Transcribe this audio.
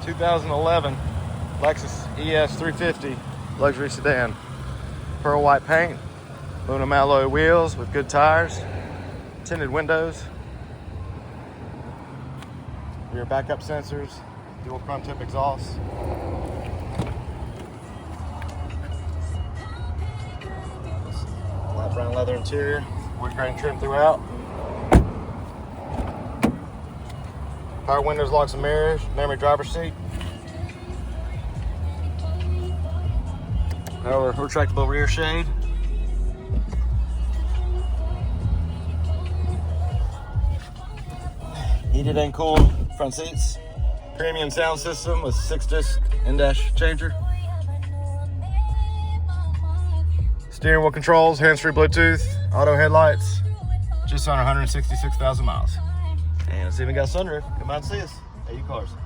2011 Lexus ES 350 luxury sedan. Pearl white paint, aluminum alloy wheels with good tires, tinted windows, rear backup sensors, dual chrome tip exhaust. Light brown leather interior, wood grain trim throughout. Power windows, locks and mirrors, memory driver's seat. Power retractable rear shade. Heated and cooled front seats. Premium sound system with 6-disc in-dash changer. Steering wheel controls, hands-free Bluetooth, auto headlights. Just under 166,000 miles. And it's even got a sunroof. Come out and see us at Equalizer.